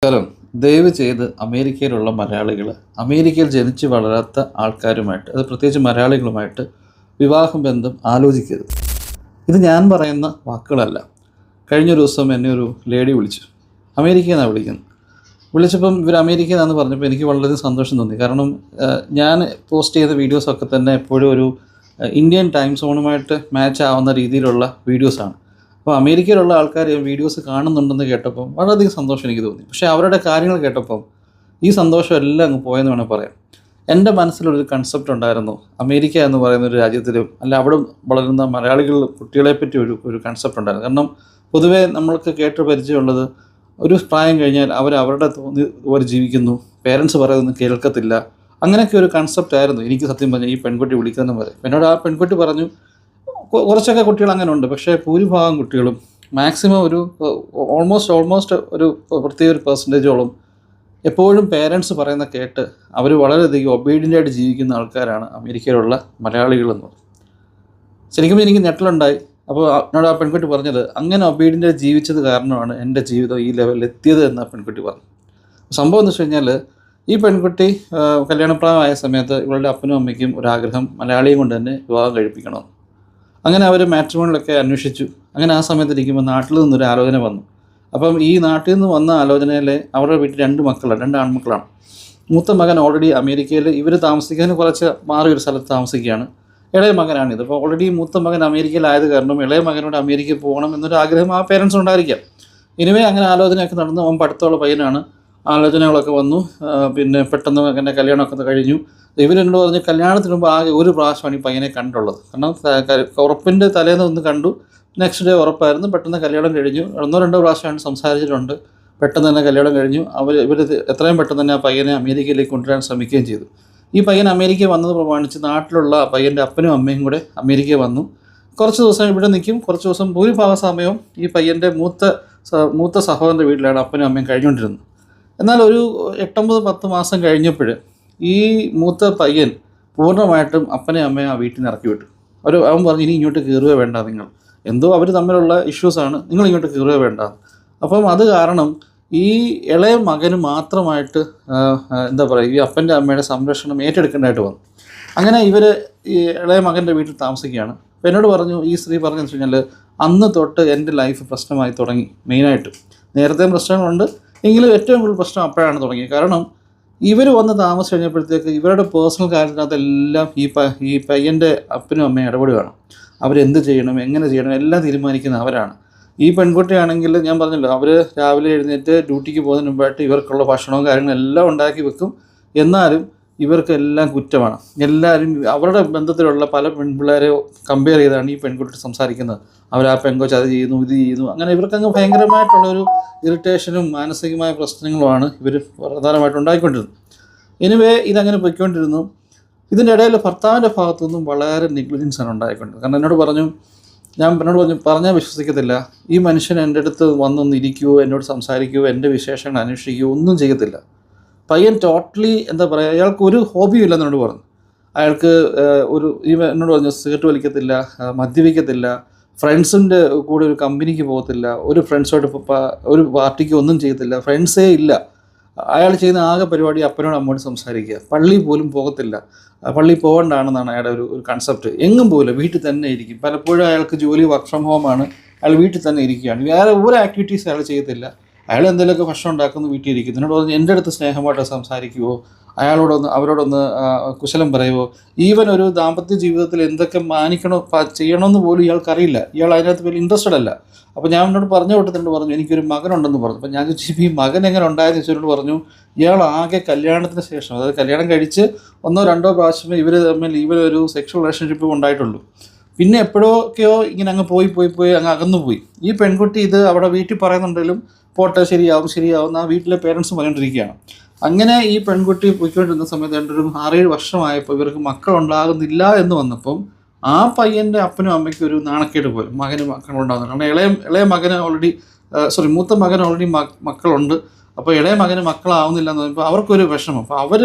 നമസ്കാരം. ദയവ് ചെയ്ത് അമേരിക്കയിലുള്ള മലയാളികൾ, അമേരിക്കയിൽ ജനിച്ച് വളരാത്ത ആൾക്കാരുമായിട്ട്, അത് പ്രത്യേകിച്ച് മലയാളികളുമായിട്ട് വിവാഹ ബന്ധം ആലോചിക്കരുത്. ഇത് ഞാൻ പറയുന്ന വാക്കുകളല്ല. കഴിഞ്ഞൊരു ദിവസം എന്നെ ഒരു ലേഡി വിളിച്ചു. അമേരിക്കയിൽ നിന്നാണ് വിളിക്കുന്നത്. വിളിച്ചപ്പം ഇവർ അമേരിക്കയിൽ നിന്നാന്ന് പറഞ്ഞപ്പോൾ എനിക്ക് വളരെയധികം സന്തോഷം തോന്നി. കാരണം ഞാൻ പോസ്റ്റ് ചെയ്ത വീഡിയോസൊക്കെ തന്നെ എപ്പോഴും ഒരു ഇന്ത്യൻ ടൈം സോണുമായിട്ട് മാച്ച് ആവുന്ന രീതിയിലുള്ള വീഡിയോസാണ്. അപ്പോൾ അമേരിക്കയിലുള്ള ആൾക്കാർ വീഡിയോസ് കാണുന്നുണ്ടെന്ന് കേട്ടപ്പം വളരെയധികം സന്തോഷം എനിക്ക് തോന്നി. പക്ഷേ അവരുടെ കാര്യങ്ങൾ കേട്ടപ്പം ഈ സന്തോഷം എല്ലാം അങ്ങ് പോയെന്ന് വേണമെങ്കിൽ പറയാം. എൻ്റെ മനസ്സിലൊരു കൺസെപ്റ്റ് ഉണ്ടായിരുന്നു. അമേരിക്ക എന്ന് പറയുന്ന ഒരു രാജ്യത്തിലും അല്ല അവിടെ വളരുന്ന മലയാളികൾ കുട്ടികളെപ്പറ്റി ഒരു കൺസെപ്റ്റ് ഉണ്ടായിരുന്നു. കാരണം പൊതുവേ നമ്മൾക്ക് കേട്ട് പരിചയമുള്ളത് ഒരു പ്രായം കഴിഞ്ഞാൽ അവരുടെ തോന്നി പോലെ ജീവിക്കുന്നു, പേരൻസ് പറയുന്നതൊന്നും കേൾക്കത്തില്ല, അങ്ങനെയൊക്കെ ഒരു കൺസെപ്റ്റ് ആയിരുന്നു എനിക്ക് സത്യം പറഞ്ഞാൽ ഈ പെൺകുട്ടി വിളിക്കുന്നതെന്ന് പറയും. എന്നോട് ആ പെൺകുട്ടി പറഞ്ഞു കുറച്ചൊക്കെ കുട്ടികൾ അങ്ങനെ ഉണ്ട്, പക്ഷേ ഭൂരിഭാഗം കുട്ടികളും മാക്സിമം ഒരു ഓൾമോസ്റ്റ് ഒരു പ്രത്യേക ഒരു പെർസെൻറ്റേജോളം എപ്പോഴും പേരൻസ് പറയുന്ന കേട്ട് അവർ വളരെയധികം ഒബീഡിയൻ്റായിട്ട് ജീവിക്കുന്ന ആൾക്കാരാണ് അമേരിക്കയിലുള്ള മലയാളികളെന്ന് പറയും. ശരിക്കും എനിക്ക് ഞെട്ടലുണ്ടായി. അപ്പോൾ എന്നോട് ആ പെൺകുട്ടി പറഞ്ഞത് അങ്ങനെ ഒബീഡിയൻ്റായിട്ട് ജീവിച്ചത് കാരണമാണ് എൻ്റെ ജീവിതം ഈ ലെവലിൽ എത്തിയത് എന്ന് ആ പെൺകുട്ടി പറഞ്ഞു. സംഭവം എന്ന് വെച്ച് കഴിഞ്ഞാൽ ഈ പെൺകുട്ടി കല്യാണപ്രായമായ സമയത്ത് ഇവളുടെ അപ്പനും അമ്മയ്ക്കും ഒരാഗ്രഹം മലയാളിയും കൊണ്ട് തന്നെ വിവാഹം കഴിപ്പിക്കണം. അങ്ങനെ അവർ മാട്രിമോണിലൊക്കെ അന്വേഷിച്ചു. അങ്ങനെ ആ സമയത്ത് ഇരിക്കുമ്പോൾ നാട്ടിൽ നിന്നൊരു ആലോചന വന്നു. അപ്പം ഈ നാട്ടിൽ നിന്ന് വന്ന ആലോചനയിൽ അവരുടെ വീട്ടിൽ 2 ആൺമക്കളാണ്. മൂത്ത മകൻ ഓൾറെഡി അമേരിക്കയിൽ ഇവർ താമസിക്കാൻ കുറച്ച് മാറിയൊരു സ്ഥലത്ത് താമസിക്കുകയാണ്. ഇളയ മകനാണിത്. അപ്പോൾ ഓൾറെഡി മൂത്ത മകൻ അമേരിക്കയിലായത് കാരണം ഇളയ മകനോട് അമേരിക്കയിൽ പോകണം എന്നൊരു ആഗ്രഹം ആ പേരൻസ് ഉണ്ടായിരിക്കാം. ഇനിവേ അങ്ങനെ ആലോചനയൊക്കെ നടന്നു. അവൻ പഠിത്തമുള്ള പയ്യനാണ്. ആലോചനകളൊക്കെ വന്നു. പിന്നെ പെട്ടെന്ന് മകൻ്റെ കല്യാണമൊക്കെ കഴിഞ്ഞു. ഇവരെന്നോട് പറഞ്ഞ് കല്യാണത്തിന് മുമ്പ് ആകെ ഒരു പ്രാവശ്യമാണ് ഈ പയ്യനെ കണ്ടുള്ളത്. കാരണം ഉറപ്പിൻ്റെ തലേന്ന് ഒന്ന് കണ്ടു, നെക്സ്റ്റ് ഡേ ഉറപ്പായിരുന്നു. പെട്ടെന്ന് കല്യാണം കഴിഞ്ഞു. 1-2 പ്രാവശ്യമാണ് സംസാരിച്ചിട്ടുണ്ട്. പെട്ടെന്ന് തന്നെ കല്യാണം കഴിഞ്ഞു. ഇവർ എത്രയും പെട്ടെന്ന് തന്നെ ആ പയ്യനെ അമേരിക്കയിലേക്ക് കൊണ്ടുവരാൻ ശ്രമിക്കുകയും ചെയ്തു. ഈ പയ്യൻ അമേരിക്ക വന്നത് പ്രമാണിച്ച് നാട്ടിലുള്ള പയ്യൻ്റെ അപ്പനും അമ്മയും കൂടെ അമേരിക്ക വന്നു. കുറച്ച് ദിവസം ഇവിടെ നിൽക്കും. കുറച്ച് ദിവസം ഭൂരിഭാഗം സമയവും ഈ പയ്യൻ്റെ മൂത്ത സഹോദരൻ്റെ വീട്ടിലാണ് അപ്പനും അമ്മയും കഴിഞ്ഞുകൊണ്ടിരുന്നത്. എന്നാൽ ഒരു 8-10 മാസം കഴിഞ്ഞപ്പോൾ ഈ മൂത്ത പയ്യൻ പൂർണ്ണമായിട്ടും അപ്പനെ അമ്മയെ ആ വീട്ടിൽ നിന്ന് ഇറക്കി വിട്ടു. അവൻ പറഞ്ഞു ഇനി ഇങ്ങോട്ട് കയറുക വേണ്ട, നിങ്ങൾ എന്തോ അവർ തമ്മിലുള്ള ഇഷ്യൂസാണ്, നിങ്ങൾ ഇങ്ങോട്ട് കയറുക വേണ്ട. അപ്പം അത് കാരണം ഈ ഇളയ മകന് മാത്രമായിട്ട് എന്താ പറയുക ഈ അപ്പൻ്റെ അമ്മയുടെ സംരക്ഷണം ഏറ്റെടുക്കേണ്ടതായിട്ട് വന്നു. അങ്ങനെ ഇവർ ഈ ഇളയ മകൻ്റെ വീട്ടിൽ താമസിക്കുകയാണ്. അപ്പോൾ എന്നോട് പറഞ്ഞു, ഈ സ്ത്രീ പറഞ്ഞതെന്ന് വെച്ച് കഴിഞ്ഞാൽ അന്ന് തൊട്ട് എൻ്റെ ലൈഫ് പ്രശ്നമായി തുടങ്ങി. മെയിനായിട്ട് നേരത്തെ പ്രശ്നങ്ങളുണ്ട് എങ്കിലും ഏറ്റവും കൂടുതൽ പ്രശ്നം അപ്പോഴാണ് തുടങ്ങിയത്. കാരണം ഇവർ വന്ന് താമസം കഴിഞ്ഞപ്പോഴത്തേക്ക് ഇവരുടെ പേഴ്സണൽ കാര്യത്തിനകത്തെല്ലാം ഈ പയ്യൻ്റെ അപ്പനും അമ്മയും ഇടപെടുകയാണ്. അവരെന്ത് ചെയ്യണം, എങ്ങനെ ചെയ്യണം എല്ലാം തീരുമാനിക്കുന്ന അവരാണ്. ഈ പെൺകുട്ടിയാണെങ്കിൽ ഞാൻ പറഞ്ഞല്ലോ, അവർ രാവിലെ എഴുന്നേറ്റ് ഡ്യൂട്ടിക്ക് പോകുന്നതിന് മുമ്പായിട്ട് ഇവർക്കുള്ള ഭക്ഷണവും കാര്യങ്ങളും എല്ലാം ഉണ്ടാക്കി വെക്കും. എന്നാലും ഇവർക്കെല്ലാം കുറ്റമാണ്. എല്ലാവരും അവരുടെ ബന്ധത്തിലുള്ള പല പെൺപിള്ളേരെ കമ്പയർ ചെയ്താണ് ഈ പെൺകുട്ടി സംസാരിക്കുന്നത്. അവർ ആ പെൺകൊച്ച് അത് ചെയ്യുന്നു, ഇത് ചെയ്യുന്നു, അങ്ങനെ ഇവർക്കങ്ങ് ഭയങ്കരമായിട്ടുള്ളൊരു ഇറിറ്റേഷനും മാനസികമായ പ്രശ്നങ്ങളുമാണ് ഇവർ പ്രധാനമായിട്ട് ഉണ്ടായിക്കൊണ്ടിരുന്നത്. എനിവേ ഇതങ്ങനെ പോയിക്കൊണ്ടിരുന്നു. ഇതിൻ്റെ ഇടയിൽ ഭർത്താവിൻ്റെ ഭാഗത്തുനിന്നും വളരെ നെഗ്ലിജൻസാണ് ഉണ്ടായിക്കൊണ്ടിരുന്നത്. കാരണം എന്നോട് പറഞ്ഞാൽ വിശ്വസിക്കത്തില്ല, ഈ മനുഷ്യൻ എൻ്റെ അടുത്ത് വന്നൊന്ന് ഇരിക്കുകയോ എന്നോട് സംസാരിക്കുകയോ എൻ്റെ വിശേഷങ്ങൾ അന്വേഷിക്കുകയോ ഒന്നും ചെയ്യത്തില്ല. പയ്യൻ ടോട്ടലി എന്താ പറയുക, അയാൾക്ക് ഒരു ഹോബിയും ഇല്ലെന്ന് എന്നോട് പറഞ്ഞു. അയാൾക്ക് എന്നോട് പറഞ്ഞു സിഗരറ്റ് വലിക്കത്തില്ല, മദ്യപിക്കത്തില്ല, ഫ്രണ്ട്സിൻ്റെ കൂടെ ഒരു കമ്പനിക്ക് പോകത്തില്ല, ഒരു ഫ്രണ്ട്സുമായിട്ട് ഒരു പാർട്ടിക്ക് ഒന്നും ചെയ്യത്തില്ല, ഫ്രണ്ട്സേ ഇല്ല. അയാൾ ചെയ്യുന്ന ആകെ പരിപാടി അപ്പനോട് അമ്മയോട് സംസാരിക്കുക. പള്ളിയിൽ പോലും പോകത്തില്ല, പള്ളിയിൽ പോകേണ്ടതാണെന്നാണ് അയാളുടെ ഒരു കൺസെപ്റ്റ്. എങ്ങും പോകില്ല, വീട്ടിൽ തന്നെ ഇരിക്കും. പലപ്പോഴും അയാൾക്ക് ജോലി വർക്ക് ഫ്രം ഹോമാണ്. അയാൾ വീട്ടിൽ തന്നെ ഇരിക്കുകയാണ്. വേറെ ഒരു ആക്ടിവിറ്റീസ് അയാൾ ചെയ്യത്തില്ല. അയാൾ എന്തെങ്കിലുമൊക്കെ ഭക്ഷണം ഉണ്ടാക്കുന്നു, വീട്ടിൽ ഇരിക്കുന്നു. എന്നോട് പറഞ്ഞ് എൻ്റെ അടുത്ത് സ്നേഹമായിട്ട് സംസാരിക്കുമോ, അവരോടൊന്ന് കുശലം പറയുമോ, ഈവൻ ഒരു ദാമ്പത്യ ജീവിതത്തിൽ എന്തൊക്കെ ചെയ്യണമെന്ന് പോലും ഇയാൾക്കറിയില്ല. ഇയാൾ അതിനകത്ത് വലിയ ഇൻട്രസ്റ്റഡ് അല്ല. അപ്പോൾ ഞാൻ എന്നോട് പറഞ്ഞ കൂട്ടത്തിനോട് പറഞ്ഞു എനിക്കൊരു മകനുണ്ടെന്ന് പറഞ്ഞു. അപ്പോൾ ഞാൻ ചോദിച്ചു ഈ മകൻ എങ്ങനെ ഉണ്ടായെന്ന് ചോദിച്ചവരോട് പറഞ്ഞു ഇയാൾ ആകെ കല്യാണത്തിന് ശേഷം, അതായത് കല്യാണം കഴിച്ച് 1-2 പ്രാവശ്യമേ ഇവർ തമ്മിൽ ഒരു സെക്ഷൽ റിലേഷൻഷിപ്പ് ഉണ്ടായിട്ടുള്ളൂ. പിന്നെ എപ്പോഴൊക്കെയോ ഇങ്ങനെ അങ്ങ് പോയി അങ്ങ് അകന്നുപോയി. ഈ പെൺകുട്ടി ഇത് അവിടെ വീട്ടിൽ പറയുന്നുണ്ടെങ്കിലും പോട്ടെ ശരിയാവും ആ വീട്ടിലെ പേരൻസ് പറഞ്ഞുകൊണ്ടിരിക്കുകയാണ്. അങ്ങനെ ഈ പെൺകുട്ടി പോയിക്കൊണ്ടിരുന്ന സമയത്ത് ഒരു 6-7 വർഷമായപ്പോൾ ഇവർക്ക് മക്കളുണ്ടാകുന്നില്ല എന്ന് വന്നപ്പം ആ പയ്യൻ്റെ അപ്പനും അമ്മയ്ക്കും ഒരു നാണക്കേട് പോലും മക്കളുണ്ടാകുന്നുണ്ട്. കാരണം ഇളയ മകന് ഓൾറെഡി മൂത്ത മകന് ഓൾറെഡി മക്കളുണ്ട്. അപ്പോൾ ഇളയ മകന് മക്കളാവുന്നില്ല എന്ന് പറയുമ്പോൾ അവർക്കൊരു വിഷമം. അപ്പോൾ അവർ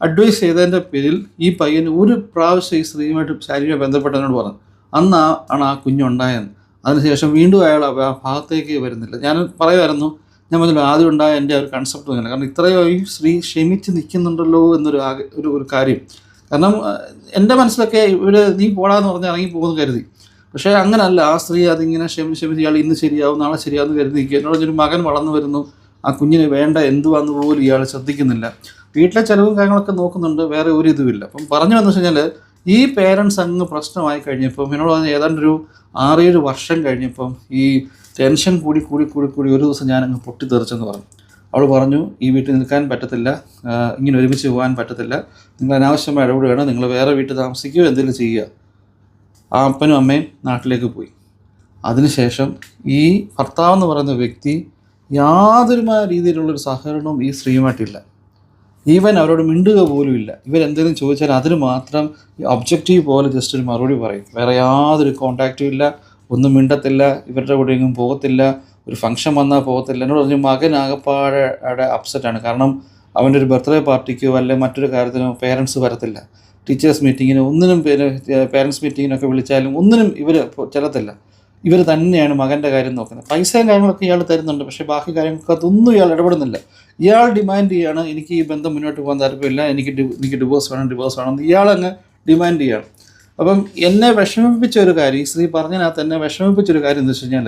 അഡ്വൈസ് ചെയ്തതിൻ്റെ പേരിൽ ഈ പയ്യന് ഒരു പ്രാവശ്യം ഈ സ്ത്രീയുമായിട്ട് ശാരീരിക ബന്ധപ്പെട്ടതിനോട് പറഞ്ഞു. അന്നാണ് ആ കുഞ്ഞുണ്ടായെന്ന്. അതിനുശേഷം വീണ്ടും അയാൾ ആ ഭാഗത്തേക്ക് വരുന്നില്ല. ഞാൻ പറയുമായിരുന്നു, ഞാൻ പറഞ്ഞല്ലോ ആദ്യം ഉണ്ടായ എൻ്റെ ഒരു കൺസെപ്റ്റ് തന്നെയാണ്. കാരണം ഇത്രയോ ഈ സ്ത്രീ ക്ഷമിച്ച് നിൽക്കുന്നുണ്ടല്ലോ എന്നൊരു ഒരു കാര്യം. കാരണം എൻ്റെ മനസ്സിലൊക്കെ നീ പോടാന്ന് പറഞ്ഞ് ഇറങ്ങി പോകുമെന്ന് കരുതി. പക്ഷേ അങ്ങനല്ല, ആ സ്ത്രീ അതിങ്ങനെ ക്ഷമിച്ച് ഇയാൾ ഇന്ന് ശരിയാവും നാളെ ശരിയാവുമെന്ന് കരുതി നിൽക്കുക. എന്നോടൊരു മകൻ വളർന്നു വരുന്നു, ആ കുഞ്ഞിന് വേണ്ട എന്തുവാന്ന് പോലും ഇയാൾ ശ്രദ്ധിക്കുന്നില്ല. വീട്ടിലെ ചിലവും കാര്യങ്ങളൊക്കെ നോക്കുന്നുണ്ട്, വേറെ ഒരു ഇതുമില്ല. അപ്പം പറഞ്ഞു വന്നു വെച്ച് കഴിഞ്ഞാൽ ഈ പേരൻസ് അങ്ങ് പ്രശ്നമായി കഴിഞ്ഞപ്പം എന്നോട് പറഞ്ഞ ഏതാണ്ടൊരു 6-7 വർഷം കഴിഞ്ഞപ്പം ഈ ടെൻഷൻ കൂടി ഒരു ദിവസം ഞാനങ്ങ് പൊട്ടിത്തെറിച്ചെന്ന് പറഞ്ഞു. അവൾ പറഞ്ഞു, ഈ വീട്ടിൽ നിൽക്കാൻ പറ്റത്തില്ല, ഇങ്ങനെ ഒരുമിച്ച് പോകാൻ പറ്റത്തില്ല, നിങ്ങൾ അനാവശ്യമായി ഇടപെടുകയാണ്, നിങ്ങൾ വേറെ വീട്ടിൽ താമസിക്കുകയോ എന്തെങ്കിലും ചെയ്യുക. ആ അപ്പനും അമ്മയും നാട്ടിലേക്ക് പോയി. അതിനുശേഷം ഈ ഭർത്താവെന്ന് പറയുന്ന വ്യക്തി യാതൊരുമായ രീതിയിലുള്ളൊരു സഹകരണവും ഈ സ്ത്രീയുമായിട്ടില്ല. ഈവൻ അവരോട് മിണ്ടുക പോലും ഇല്ല. ഇവരെന്തെങ്കിലും ചോദിച്ചാൽ അതിന് മാത്രം ഒബ്ജക്റ്റീവ് പോലെ ജസ്റ്റ് ഒരു മറുപടി പറയും. വേറെ യാതൊരു കോൺടാക്റ്റും ഇല്ല, ഒന്നും മിണ്ടത്തില്ല, ഇവരുടെ കൂടെ എങ്ങും പോകത്തില്ല, ഒരു ഫംഗ്ഷൻ വന്നാൽ പോകത്തില്ല. എന്നോട് പറഞ്ഞു മകൻ ആകപ്പാടെ അപ്സെറ്റാണ്. കാരണം അവൻ്റെ ഒരു ബർത്ത്ഡേ പാർട്ടിക്കോ അല്ലെ മറ്റൊരു കാര്യത്തിനോ പേരൻസ് വരത്തില്ല. ടീച്ചേഴ്സ് മീറ്റിങ്ങിന് ഒന്നിനും പേരൻസ് മീറ്റിങ്ങിനൊക്കെ വിളിച്ചാലും ഒന്നിനും ഇവർ ചെല്ലത്തില്ല. ഇവർ തന്നെയാണ് മകൻ്റെ കാര്യം നോക്കുന്നത്. പൈസയും കാര്യങ്ങളൊക്കെ ഇയാൾ തരുന്നുണ്ട്, പക്ഷേ ബാക്കി കാര്യങ്ങൾക്ക് അതൊന്നും ഇയാൾ ഇടപെടുന്നില്ല. ഇയാൾ ഡിമാൻഡ് ചെയ്യുകയാണ്, എനിക്ക് ഈ ബന്ധം മുന്നോട്ട് പോകാൻ താല്പര്യമില്ല, എനിക്ക് ഡിവോഴ്സ് വേണം ഇയാളങ്ങ് ഡിമാൻഡ് ചെയ്യുകയാണ്. അപ്പം എന്നെ വിഷമിപ്പിച്ച ഒരു കാര്യം, ഈ സ്ത്രീ പറഞ്ഞതിനകത്ത് എന്നെ വിഷമിപ്പിച്ചൊരു കാര്യം എന്ന് വെച്ച് കഴിഞ്ഞാൽ,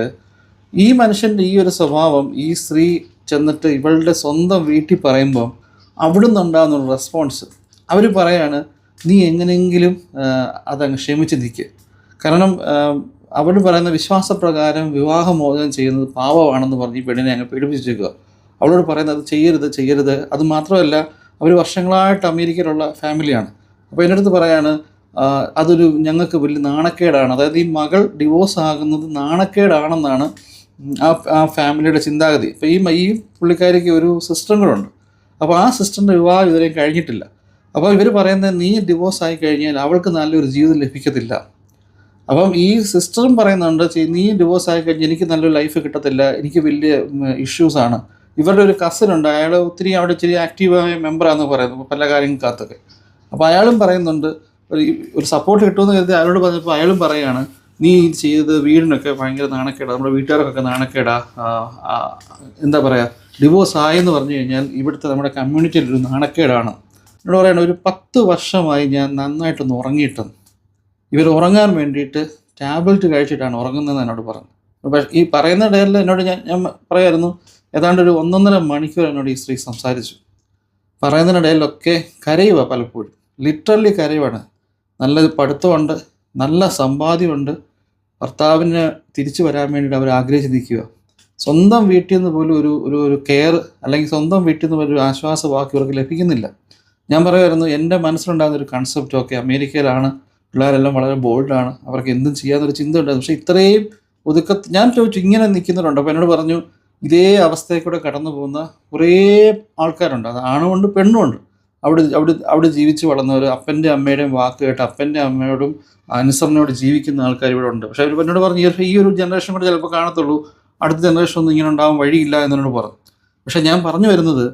ഈ മനുഷ്യൻ്റെ ഈ ഒരു സ്വഭാവം ഈ സ്ത്രീ ചെന്നിട്ട് ഇവളുടെ സ്വന്തം വീട്ടിൽ പറയുമ്പം അവിടുന്ന് ഉണ്ടാകുന്നൊരു റെസ്പോൺസ്, അവർ പറയാണ് നീ എങ്ങനെയെങ്കിലും അതങ്ങ് ക്ഷമിച്ച് നിൽക്കുക. കാരണം അവർ പറയുന്ന വിശ്വാസപ്രകാരം വിവാഹമോചനം ചെയ്യുന്നത് പാപമാണെന്ന് പറഞ്ഞ് ഈ പെണ്ണിനെ അങ്ങ് പീഡിപ്പിച്ചേക്കുക. അവളോട് പറയുന്നത് ചെയ്യരുത്. അത് മാത്രമല്ല, അവർ വർഷങ്ങളായിട്ട് അമേരിക്കയിലുള്ള ഫാമിലിയാണ്. അപ്പോൾ എൻ്റെ അടുത്ത് പറയാണ് അതൊരു ഞങ്ങൾക്ക് വലിയ നാണക്കേടാണ്, അതായത് ഈ മകൾ ഡിവോഴ്സ് ആകുന്നത് നാണക്കേടാണെന്നാണ് ആ ഫാമിലിയുടെ ചിന്താഗതി. ഇപ്പോൾ ഈ പുള്ളിക്കാരിക്ക് ഒരു സിസ്റ്ററും കൂടെ ഉണ്ട്. അപ്പോൾ ആ സിസ്റ്ററിൻ്റെ വിവാഹം ഇതുവരെയും കഴിഞ്ഞിട്ടില്ല. അപ്പോൾ ഇവർ പറയുന്നത് നീ ഡിവോഴ്സ് ആയി കഴിഞ്ഞാൽ അവൾക്ക് നല്ലൊരു ജീവിതം ലഭിക്കത്തില്ല. അപ്പം ഈ സിസ്റ്ററും പറയുന്നുണ്ട് നീ ഡിവോഴ്സ് ആയി കഴിഞ്ഞാൽ എനിക്ക് നല്ലൊരു ലൈഫ് കിട്ടത്തില്ല, എനിക്ക് വലിയ ഇഷ്യൂസാണ്. ഇവരുടെ ഒരു കസിനുണ്ട്, അയാൾ ഒത്തിരി അവിടെ ഇച്ചിരി ആക്റ്റീവായ മെമ്പറാണെന്ന് പറയുന്നത് പല കാര്യങ്ങൾക്കകത്തൊക്കെ. അപ്പോൾ അയാളും പറയുന്നുണ്ട് ഒരു സപ്പോർട്ട് കിട്ടുമെന്ന് കരുതി അയാളോട് പറഞ്ഞപ്പോൾ അയാളും പറയുകയാണ് നീ ഇത് ചെയ്തത് വീടിനൊക്കെ ഭയങ്കര നാണക്കേടാ, നമ്മുടെ വീട്ടുകാർക്കൊക്കെ നാണക്കേടാ, എന്താ പറയുക ഡിവോഴ്സ് ആയെന്ന് പറഞ്ഞു കഴിഞ്ഞാൽ ഇവിടുത്തെ നമ്മുടെ കമ്മ്യൂണിറ്റിയിലൊരു നാണക്കേടാണ്. എന്നോട് പറയണം ഒരു 10 വർഷമായി ഞാൻ നന്നായിട്ടൊന്ന് ഉറങ്ങിയിട്ടെന്ന്. ഇവർ ഉറങ്ങാൻ വേണ്ടിയിട്ട് ടാബ്ലറ്റ് കഴിച്ചിട്ടാണ് ഉറങ്ങുന്നതെന്ന് എന്നോട് പറഞ്ഞു. പക്ഷേ ഈ പറയുന്ന ഇടയിൽ എന്നോട് ഞാൻ പറയായിരുന്നു ഏതാണ്ട് ഒരു 1.5 മണിക്കൂർ എന്നോട് ഈ സ്ത്രീ സംസാരിച്ചു. പറയുന്നതിനിടയിലൊക്കെ കരയുക, പലപ്പോഴും ലിറ്ററലി കരയുവാണ്. നല്ല പഠിത്തമുണ്ട്, നല്ല സമ്പാദ്യമുണ്ട്, ഭർത്താവിന് തിരിച്ചു വരാൻ വേണ്ടിയിട്ട് അവർ ആഗ്രഹിച്ച് നിൽക്കുക. സ്വന്തം വീട്ടിൽ നിന്ന് പോലും ഒരു കെയർ അല്ലെങ്കിൽ സ്വന്തം വീട്ടിൽ നിന്ന് ഒരു ആശ്വാസവാക്ക് ഇവർക്ക് ലഭിക്കുന്നില്ല. ഞാൻ പറയുമായിരുന്നു എൻ്റെ മനസ്സിലുണ്ടാകുന്ന ഒരു കൺസെപ്റ്റ്, ഓക്കെ അമേരിക്കയിലാണ്, പിള്ളേരെല്ലാം വളരെ ബോൾഡാണ്, അവർക്ക് എന്തും ചെയ്യാന്നൊരു ചിന്ത ഉണ്ടായിരുന്നു. പക്ഷേ ഇത്രയും ഞാൻ ചോദിച്ചു ഇങ്ങനെ നിൽക്കുന്നവരുണ്ട്. അപ്പോൾ എന്നോട് പറഞ്ഞു ഇതേ അവസ്ഥയിൽ കൂടെ കടന്നു പോകുന്ന കുറേ ആൾക്കാരുണ്ട്, അത് ആണുമുണ്ട് പെണ്ണുമുണ്ട്. അവിടെ ജീവിച്ച് വളർന്നവർ, അപ്പൻ്റെ അമ്മയുടെയും വാക്ക് കേട്ട് അപ്പൻ്റെ അമ്മയോടും അനുസരണയോട് ജീവിക്കുന്ന ആൾക്കാർ ഇവിടെ ഉണ്ട്. പക്ഷേ അവർ എന്നോട് പറഞ്ഞു ഈ ഒരു ജനറേഷൻ കൂടെ ചിലപ്പോൾ കാണത്തുള്ളൂ, അടുത്ത ജനറേഷൻ ഒന്നും ഇങ്ങനെ ഉണ്ടാകാൻ വഴിയില്ല എന്നോട് പറഞ്ഞു. പക്ഷേ ഞാൻ പറഞ്ഞു വരുന്നത്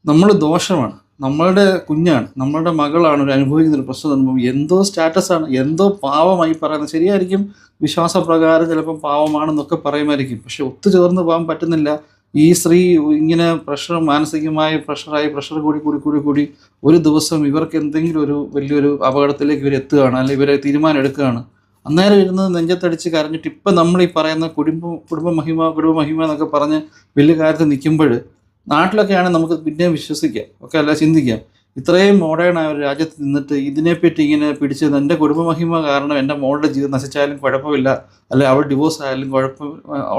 നമ്മൾ ദോഷമാണ്, നമ്മളുടെ കുഞ്ഞാണ്, നമ്മളുടെ മകളാണ് ഒരു അനുഭവിക്കുന്നൊരു പ്രശ്നം തരുമ്പോൾ എന്തോ സ്റ്റാറ്റസാണ്, എന്തോ പാവമായി പറയുന്നത്. ശരിയായിരിക്കും, വിശ്വാസപ്രകാരം ചിലപ്പം പാവമാണെന്നൊക്കെ പറയുമായിരിക്കും, പക്ഷെ ഒത്തുചേർന്ന് പോകാൻ പറ്റുന്നില്ല. ഈ സ്ത്രീ ഇങ്ങനെ മാനസികമായ പ്രഷർ കൂടി ഒരു ദിവസം ഇവർക്ക് എന്തെങ്കിലും ഒരു വലിയൊരു അപകടത്തിലേക്ക് ഇവർ എത്തുകയാണ്, അല്ലെങ്കിൽ ഇവരെ തീരുമാനം എടുക്കുകയാണ്. അന്നേരം ഇരുന്ന് നെഞ്ചത്തടിച്ച് കരഞ്ഞിട്ട് ഇപ്പം നമ്മൾ ഈ പറയുന്ന കുടുംബ മഹിമ എന്നൊക്കെ പറഞ്ഞ് വലിയ കാര്യത്തിൽ നിൽക്കുമ്പോൾ നാട്ടിലൊക്കെയാണെങ്കിൽ നമുക്ക് പിന്നെ വിശ്വസിക്കാം, ഒക്കെ അല്ല ചിന്തിക്കാം. ഇത്രയും മോഡേണായ ഒരു രാജ്യത്ത് നിന്നിട്ട് ഇതിനെപ്പറ്റി ഇങ്ങനെ പിടിച്ചത് എൻ്റെ കുടുംബമഹിമ കാരണം എൻ്റെ മോളുടെ ജീവിതം നശിച്ചാലും കുഴപ്പമില്ല, അല്ലെ അവൾ ഡിവോഴ്സ് ആയാലും കുഴപ്പം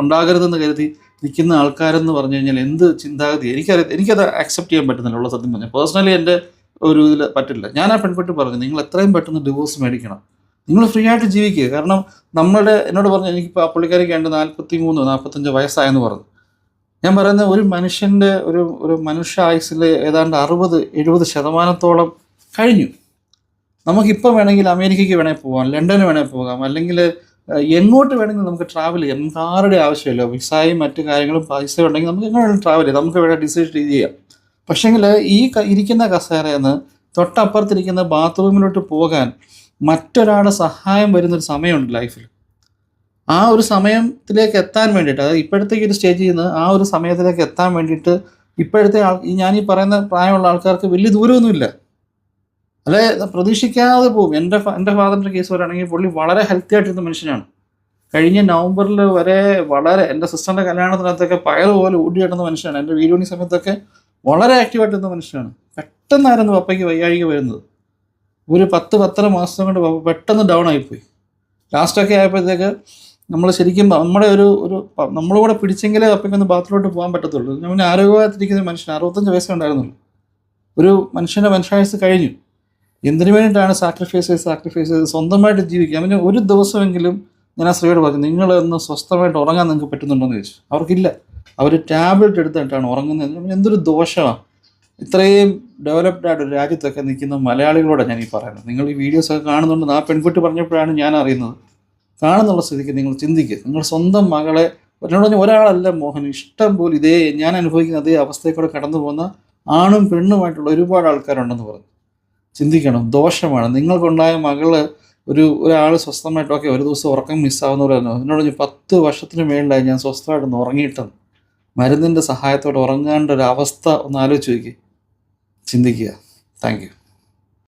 ഉണ്ടാകരുതെന്ന് കരുതി നിൽക്കുന്ന ആൾക്കാരെന്ന് പറഞ്ഞു കഴിഞ്ഞാൽ എന്ത് ചിന്താഗതി. എനിക്കത് അക്സെപ്റ്റ് ചെയ്യാൻ പറ്റുന്നില്ല, ഉള്ള സത്യം പറഞ്ഞാൽ. പേഴ്സണലി എൻ്റെ ഒരു ഇതിൽ പറ്റില്ല. ഞാൻ ആ പെൺകുട്ടി പറഞ്ഞു നിങ്ങൾ എത്രയും പെട്ടെന്ന് ഡിവോഴ്സ് മേടിക്കണം, നിങ്ങൾ ഫ്രീ ആയിട്ട് ജീവിക്കുക. കാരണം എന്നോട് പറഞ്ഞു എനിക്കിപ്പോൾ ആ പുള്ളിക്കാരിക്ക് 43-45 വയസ്സായെന്ന് പറഞ്ഞു. ഞാൻ പറയുന്നത് ഒരു മനുഷ്യൻ്റെ ഒരു മനുഷ്യ ആയുസ്സിൽ ഏതാണ്ട് 60-70% കഴിഞ്ഞു. നമുക്കിപ്പോൾ വേണമെങ്കിൽ അമേരിക്കയ്ക്ക് വേണമെങ്കിൽ പോകാം, ലണ്ടന് വേണമെങ്കിൽ പോകാം, അല്ലെങ്കിൽ എങ്ങോട്ട് വേണമെങ്കിൽ നമുക്ക് ട്രാവൽ ചെയ്യാം. നമുക്ക് ആരുടെ ആവശ്യമില്ല, വിസയും മറ്റു കാര്യങ്ങളും പൈസ ഉണ്ടെങ്കിൽ നമുക്ക് എങ്ങനെ വേണമെങ്കിൽ ട്രാവൽ ചെയ്യാം, നമുക്ക് വേണമെങ്കിൽ ഡിസൈഡ് ചെയ്യാം. പക്ഷേങ്കിൽ ഈ ഇരിക്കുന്ന കസേരയെന്ന് തൊട്ടപ്പുറത്തിരിക്കുന്ന ബാത്റൂമിലോട്ട് പോകാൻ മറ്റൊരാളുടെ സഹായം വരുന്നൊരു സമയമുണ്ട് ലൈഫിൽ. ആ ഒരു സമയത്തിലേക്ക് എത്താൻ വേണ്ടിയിട്ട്, അതായത് ഇപ്പോഴത്തേക്ക് ഒരു സ്റ്റേജിൽ നിന്ന് ആ ഒരു സമയത്തിലേക്ക് എത്താൻ വേണ്ടിയിട്ട് ഇപ്പോഴത്തെ ഞാൻ ഈ പറയുന്ന പ്രായമുള്ള ആൾക്കാർക്ക് വലിയ ദൂരമൊന്നുമില്ല. അല്ലെ, പ്രതീക്ഷിക്കാതെ പോകും. എൻ്റെ ഫാദറിൻ്റെ കേസ് പറയുകയാണെങ്കിൽ പുള്ളി വളരെ ഹെൽത്തി ആയിട്ടിരുന്ന മനുഷ്യനാണ്. കഴിഞ്ഞ നവംബറിൽ വരെ വളരെ എൻ്റെ സിസ്റ്ററിൻ്റെ കല്യാണത്തിനകത്തൊക്കെ പയർ പോലെ ഓടിയിടുന്ന മനുഷ്യനാണ്. എൻ്റെ വീഡിയോണി സമയത്തൊക്കെ വളരെ ആക്റ്റീവായിട്ടിരുന്ന മനുഷ്യനാണ്. പെട്ടെന്നായിരുന്നു പപ്പയ്ക്ക് വയ്യാഴിക വരുന്നത്. ഒരു 10-10.5 മാസം കൊണ്ട് പപ്പ പെട്ടെന്ന് ഡൗൺ ആയിപ്പോയി. ലാസ്റ്റൊക്കെ ആയപ്പോഴത്തേക്ക് നമ്മൾ ശരിക്കും നമ്മുടെ ഒരു നമ്മളുകൂടെ പിടിച്ചെങ്കിലേ പപ്പയ്ക്കൊന്ന് ബാത്റൂമിലോട്ട് പോകാൻ പറ്റത്തുള്ളൂ. ഞാൻ ആരോഗ്യമായിട്ടിരിക്കുന്ന മനുഷ്യൻ, 65 വയസ്സേ ഉണ്ടായിരുന്നുള്ളൂ. ഒരു മനുഷ്യൻ്റെ മനുഷ്യായുസ് കഴിഞ്ഞു. എന്തിനു വേണ്ടിയിട്ടാണ് സാക്രിഫൈസ് ചെയ്ത് സ്വന്തമായിട്ട് ജീവിക്കുക? അവന് ഒരു ദിവസമെങ്കിലും ഞാൻ ആ സ്ത്രീയോട് പറഞ്ഞു, നിങ്ങളൊന്ന് സ്വസ്ഥമായിട്ട് ഉറങ്ങാൻ നിങ്ങൾക്ക് പറ്റുന്നുണ്ടോയെന്ന് ചോദിച്ചു. അവർക്കില്ല. അവർ ടാബ്ലറ്റ് എടുത്തിട്ടാണ് ഉറങ്ങുന്നത്. എന്തൊരു ദോഷമാണ്! ഇത്രയും ഡെവലപ്ഡ് ആയിട്ട് ഒരു രാജ്യത്തൊക്കെ നിൽക്കുന്ന മലയാളികളോടെ ഞാൻ ഈ പറയുന്നത്. നിങ്ങൾ ഈ വീഡിയോസൊക്കെ കാണുന്നുണ്ടെന്ന് ആ പെൺകുട്ടി പറഞ്ഞപ്പോഴാണ് ഞാൻ അറിയുന്നത്. കാണുന്നുള്ള സ്ഥിതിക്ക് നിങ്ങൾ ചിന്തിക്കുക. നിങ്ങൾ സ്വന്തം മകളെ, എന്നോട് പറഞ്ഞ ഒരാളല്ല മോഹൻ, ഇഷ്ടം പോലെ ഇതേ ഞാൻ അനുഭവിക്കുന്ന അതേ അവസ്ഥയിൽ കൂടെ കടന്നു പോകുന്ന ആണും പെണ്ണുമായിട്ടുള്ള ഒരുപാട് ആൾക്കാരുണ്ടെന്ന് പറഞ്ഞു. ചിന്തിക്കണം, ദോഷമാണ്. നിങ്ങൾക്കുണ്ടായ മകള് ഒരാൾ സ്വസ്ഥമായിട്ടൊക്കെ ഒരു ദിവസം ഉറക്കം മിസ്സാവുന്നവരായിരുന്നു. എന്നോട് 10 വർഷത്തിന് മേളിലായി ഞാൻ സ്വസ്ഥമായിട്ടൊന്ന് ഉറങ്ങിയിട്ടെന്ന്. മരുന്നിൻ്റെ സഹായത്തോടെ ഉറങ്ങേണ്ട ഒരു അവസ്ഥ ഒന്ന് ആലോചിച്ച് നോക്കി, ചിന്തിക്കുക. Thank you.